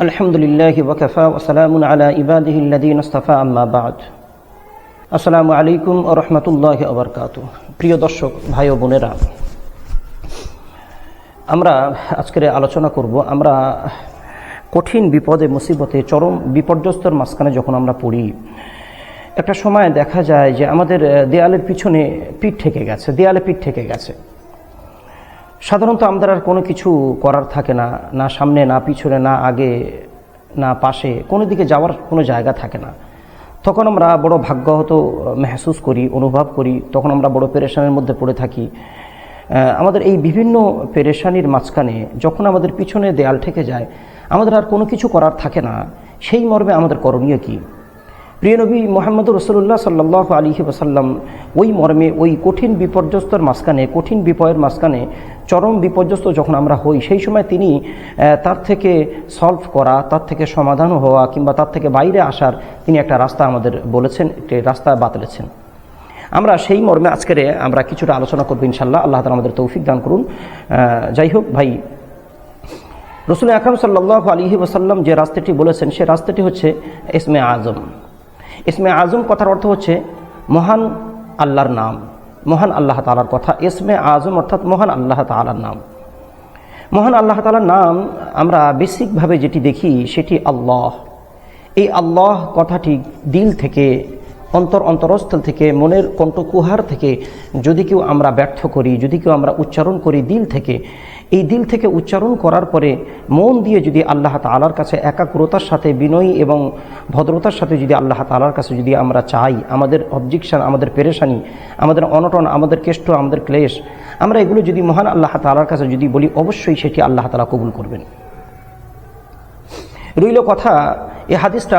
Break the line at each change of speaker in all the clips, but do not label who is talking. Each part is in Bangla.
আলহামদুলিল্লাহি ওয়া কাফা ওয়া সালামুন আলা ইবাদিহিল্লাযীনা ইসতাফা আম্মা বা'দ। আসসালামু আলাইকুম ওয়া রাহমাতুল্লাহি ওয়া বারাকাতুহু। প্রিয় দর্শক ভাই ও বোনেরা, আমরা আজকে আলোচনা করব আমরা কঠিন বিপদে মুসিবতে চরম বিপর্যস্তর মাঝখানে যখন আমরা পড়ি, একটা সময় দেখা যায় যে আমাদের দেয়ালের পিছনে পিঠ ঠেকে গেছে, দেয়ালে পিঠ ঠেকে গেছে। সাধারণত আমাদের আর কোনো কিছু করার থাকে না, না সামনে না পিছনে না আগে না পাশে, কোনো দিকে যাওয়ার কোনো জায়গা থাকে না। তখন আমরা বড় ভাগ্যহত মেহসুস করি, অনুভব করি। তখন আমরা বড় পেরেশানির মধ্যে পড়ে থাকি। আমাদের এই বিভিন্ন পেরেশানির মাঝখানে যখন আমাদের পিছনে দেয়াল ঠেকে যায়, আমাদের আর কোনো কিছু করার থাকে না, সেই মর্মে আমাদের করণীয় কী? প্রিয় নবী মুহাম্মদুর রাসূলুল্লাহ সাল্লাল্লাহু আলাইহি ওয়াসাল্লাম ওই মর্মে, ওই কঠিন বিপর্যস্তর মাঝখানে, কঠিন বিপদের মাঝখানে চরম বিপর্যস্ত যখন আমরা হই, সেই সময় তিনি তার থেকে সলভ করা, তার থেকে সমাধান হওয়া কিংবা তার থেকে বাইরে আসার তিনি একটা রাস্তা আমাদের বলেছেন, একটি রাস্তা বাতলেছেন। আমরা সেই মর্মে আজকের আমরা কিছুটা আলোচনা করব ইনশাআল্লাহ। আল্লাহ তাআলা আমাদের তৌফিক দান করুন। যাই হোক ভাই, রাসূল আকরাম সাল্লাল্লাহু আলাইহি ওয়াসাল্লাম যে রাস্তাটি বলেছেন, সে রাস্তাটি হচ্ছে ইসমে আজম। ইসমে আজম কথার অর্থ হচ্ছে মহান আল্লাহর নাম, মহান আল্লাহ তাআলার কথা। ইসমে আজম অর্থাৎ মহান আল্লাহ তাআলার নাম। মহান আল্লাহ তাআলার নাম আমরা বেসিকভাবে যেটি দেখি সেটি আল্লাহ। এই আল্লাহ কথাটি দিল থেকে, অন্তরস্থল থেকে, মনের কণ্ঠকুহার থেকে যদি কেউ আমরা ব্যর্থ করি, যদি কেউ আমরা উচ্চারণ করি দিল থেকে, এই দিল থেকে উচ্চারণ করার পরে মন দিয়ে যদি আল্লাহ তাআলার কাছে একাগ্রতার সাথে, বিনয়ী এবং ভদ্রতার সাথে যদি আল্লাহ তাআলার কাছে যদি আমরা চাই, আমাদের অবজেকশন, আমাদের পেরেশানি, আমাদের অনটন, আমাদের কেষ্ট, আমাদের ক্লেশ, আমরা এগুলো যদি মহান আল্লাহ তাআলার কাছে যদি বলি, অবশ্যই সেটি আল্লাহ তাআলা কবুল করবেন। রইল কথা, এই হাদিসটা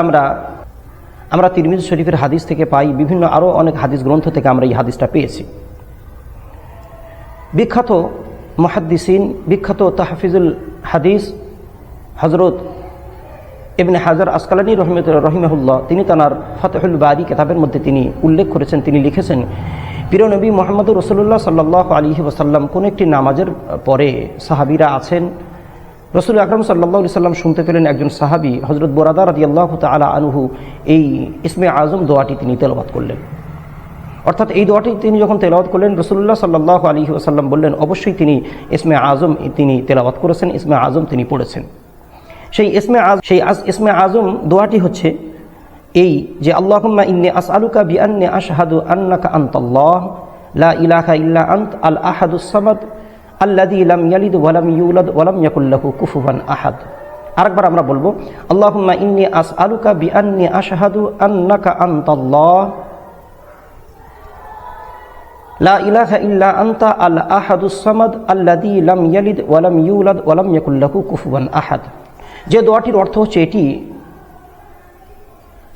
আমরা তিরমিজি শরীফের হাদিস থেকে পাই, বিভিন্ন আরও অনেক হাদিস গ্রন্থ থেকে আমরা এই হাদিসটা পেয়েছি। বিখ্যাত মুহাদ্দিসিন, বিখ্যাত তাহফিজুল হাদিস হযরত ইবনে হাজার আসকালানী রহিমাহুল্লাহ, তিনি তাঁর ফাতহুল বারী কিতাবের মধ্যে তিনি উল্লেখ করেছেন, তিনি লিখেছেন, প্রিয় নবী মুহাম্মদুর রাসূলুল্লাহ সাল্লাল্লাহু আলাইহি ওয়াসাল্লাম কোন একটি নামাজের পরে সাহাবীরা আছেন, রাসূল আকরাম সাল্লাল্লাহু আলাইহি ওয়াসাল্লাম শুনতে পেলেন একজন সাহাবী হযরত বুরাদা রাদিয়াল্লাহু তাআলা আনহু এই ইসমে আজম দোয়াটি তিনি তেলাওয়াত করলেন। অর্থাৎ এই দোয়াটি তিনি যখন তেলাওয়াত করলেন, রাসূলুল্লাহ সাল্লাল্লাহু আলাইহি ওয়াসাল্লাম বললেন, অবশ্যই তিনি ইসমে আজম তিনি তেলাওয়াত করেছেন, ইসমে আজম তিনি পড়েছেন। সেই ইসমে আজম দোয়াটি হচ্ছে এই যে, আল্লাহুম্মা ইন্নী আসআলুকা বিআন্নী আশহাদু আন্নাকা আনতাল্লাহ লা ইলাহা ইল্লা আনত আল আহাদুস সামাদ আল্লাযী লাম ইয়ালিদ ওয়া লাম ইউলাদ ওয়া লাম ইয়াকুল লাহু কুফুয়ান আহাদ। আরেকবার আমরা বলবো, আল্লাহুম্মা ইন্নী আসআলুকা বিআন্নী আশহাদু আন্নাকা আনতাল্লাহ লা ইলাহা ইল্লা আনতা আল আহাদুস সামাদ আল্লাযী লাম ইয়ালিদ ওয়া লাম ইউলাদ ওয়া লাম ইয়াকুল লাহু কুফুয়ান আহাদ। যে দোয়াটির অর্থ হচ্ছে এটি,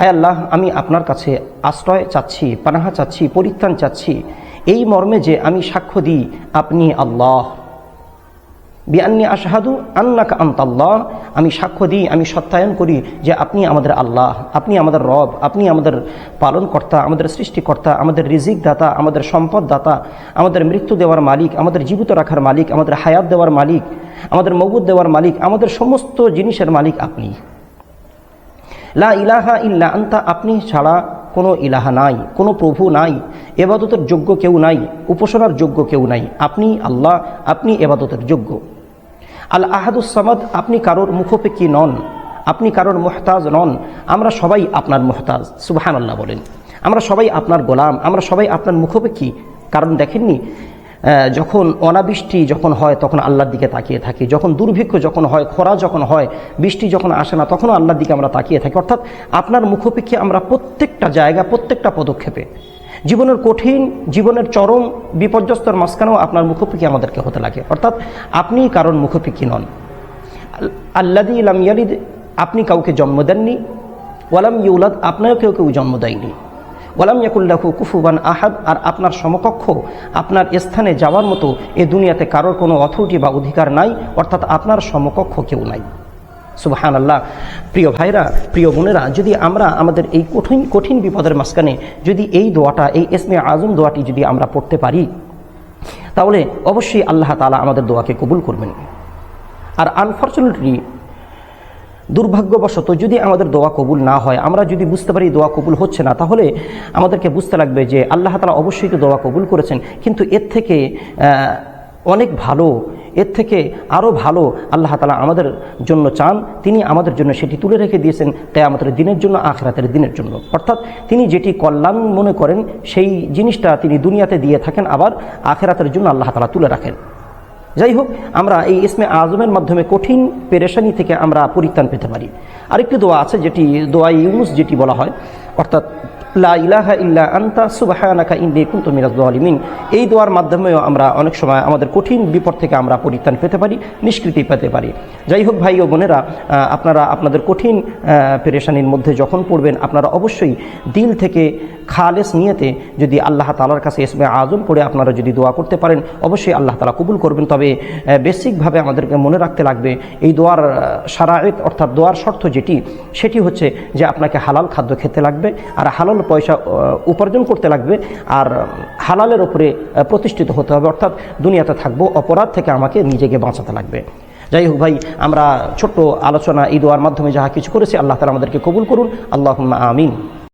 আয় আল্লাহ, আমি আপনার কাছে আশ্রয় চাচ্ছি, পানাহা চাচ্ছি, পরিত্রাণ চাচ্ছি, এই মর্মে যে আমি সাক্ষ্য দিই আপনি আল্লাহ। বিআন্নী আশহাদু আন্নাকা আনতাল্লাহ, আমি সাক্ষ্য দিই, আমি সত্যায়ন করি যে আপনি আমাদের আল্লাহ, আপনি আমাদের রব, আপনি আমাদের পালনকর্তা, আমাদের সৃষ্টিকর্তা, আমাদের রিজিক দাতা, আমাদের সম্পদ দাতা, আমাদের মৃত্যু দেওয়ার মালিক, আমাদের জীবিত রাখার মালিক, আমাদের হায়াত দেওয়ার মালিক, আমাদের মওত দেওয়ার মালিক, আমাদের সমস্ত জিনিসের মালিক আপনি। লা ইলাহা ইল্লা আনতা, আপনি ছাড়া কোনো ইলাহা নাই, কোনো প্রভু নাই, ইবাদতের যোগ্য কেউ নাই, উপাসনার যোগ্য কেউ নাই, আপনি আল্লাহ, আপনি ইবাদতের যোগ্য। আল আহাদুস সামাদ, আপনি কারোর মুখাপেক্ষী নন, আপনি কারোর মুহতাজ নন, আমরা সবাই আপনার মুহতাজ। সুবহানাল্লাহ বলেন। আমরা সবাই আপনার গোলাম, আমরা সবাই আপনার মুখাপেক্ষী। কারণ দেখেননি, যখন অনাবৃষ্টি যখন হয় তখন আল্লাহর দিকে তাকিয়ে থাকি, যখন দুর্ভিক্ষ যখন হয়, খরা যখন হয়, বৃষ্টি যখন আসে না, তখনও আল্লাহর দিকে আমরা তাকিয়ে থাকি। অর্থাৎ আপনার মুখাপেক্ষী আমরা প্রত্যেকটা জায়গা, প্রত্যেকটা পদক্ষেপে, জীবনের কঠিন, জীবনের চরম বিপর্যস্তর মাঝখানেও আপনার মুখাপেক্ষী আমাদেরকে হতে লাগে। অর্থাৎ আপনি কারণ মুখাপেক্ষী নন। আল্লাযী লাম ইয়ালিদ, আপনি কাউকে জন্ম দেননি, ওয়ালাম ইউলাদ, আপনারও কেউ জন্ম দেয়নি, ওয়ালাম ইয়াকুল লাহু কুফুয়ান আহাদ, আর আপনার সমকক্ষ, আপনার স্থানে যাওয়ার মতো এ দুনিয়াতে কারোর কোনো অথরিটি বা অধিকার নাই, অর্থাৎ আপনার সমকক্ষ কেউ নাই। সুবহানাল্লাহ। প্রিয় ভাইরা, প্রিয় বোনেরা, যদি আমরা আমাদের এই কঠিন বিপদের মাঝখানে যদি এই দোয়াটা, এই ইসমে আজম দোয়াটি যদি আমরা পড়তে পারি, তাহলে অবশ্যই আল্লাহ তাআলা আমাদের দোয়াকে কবুল করবেন। আর আনফরচুনেটলি দুর্ভাগ্যবশত যদি আমাদের দোয়া কবুল না হয়, আমরা যদি বুঝতে পারি দোয়া কবুল হচ্ছে না, তাহলে আমাদেরকে বুঝতে লাগবে যে আল্লাহ তাআলা অবশ্যই তো দোয়া কবুল করেছেন, কিন্তু এর থেকে অনেক ভালো, এর থেকে আরও ভালো আল্লাহ তাআলা আমাদের জন্য চান। তিনি আমাদের জন্য সেটি তুলে রেখে দিয়েছেন কিয়ামতের দিনের জন্য, আখিরাতের দিনের জন্য। অর্থাৎ তিনি যেটি কল্যাণ মনে করেন সেই জিনিসটা তিনি দুনিয়াতে দিয়ে থাকেন, আবার আখিরাতের জন্য আল্লাহ তাআলা তুলে রাখেন। যাই হোক, আমরা এই ইসমে আজমের মাধ্যমে কঠিন পেরেশানি থেকে আমরা পরিত্রাণ পেতে পারি। আরেকটি দোয়া আছে যেটি দোয়া ইউনুস যেটি বলা হয়, অর্থাৎ লা ইলাহা ইল্লা আনতা সুবহানাকা ইন্নী কুনতু মিনাজ জালিমিন। এই দোয়ার মাধ্যমেও আমরা অনেক সময় আমাদের কঠিন বিপদ থেকে আমরা পরিত্রাণ পেতে পারি, নিষ্কৃতি পেতে পারি। যাই হোক ভাই ও বোনেরা, আপনারা আপনাদের কঠিন পেরেশানির মধ্যে যখন পড়বেন, আপনারা অবশ্যই দিল থেকে খালেস নিয়তে যদি আল্লাহ তাআলার কাছে ইসমে আজম পড়ে আপনারা যদি দোয়া করতে পারেন, অবশ্যই আল্লাহ তাআলা কবুল করবেন। তবে বেসিকভাবে আমাদেরকে মনে রাখতে লাগবে এই দোয়ার শারায়েত, অর্থাৎ দোয়ার শর্ত যেটি, সেটি হচ্ছে যে আপনাকে হালাল খাদ্য খেতে লাগবে, আর হালাল পয়সা উপার্জন করতে লাগবে, আর হালালের উপরে প্রতিষ্ঠিত হতে হবে, অর্থাৎ দুনিয়াতে থাকবো, অপরাধ থেকে আমাকে নিজেকে বাঁচাতে লাগবে। যাই হোক ভাই, আমরা ছোট্ট আলোচনা এই দোয়ার মাধ্যমে যাহা কিছু করেছি, আল্লাহ তাআলা আমাদেরকে কবুল করুন। আল্লাহুম্মা আমিন।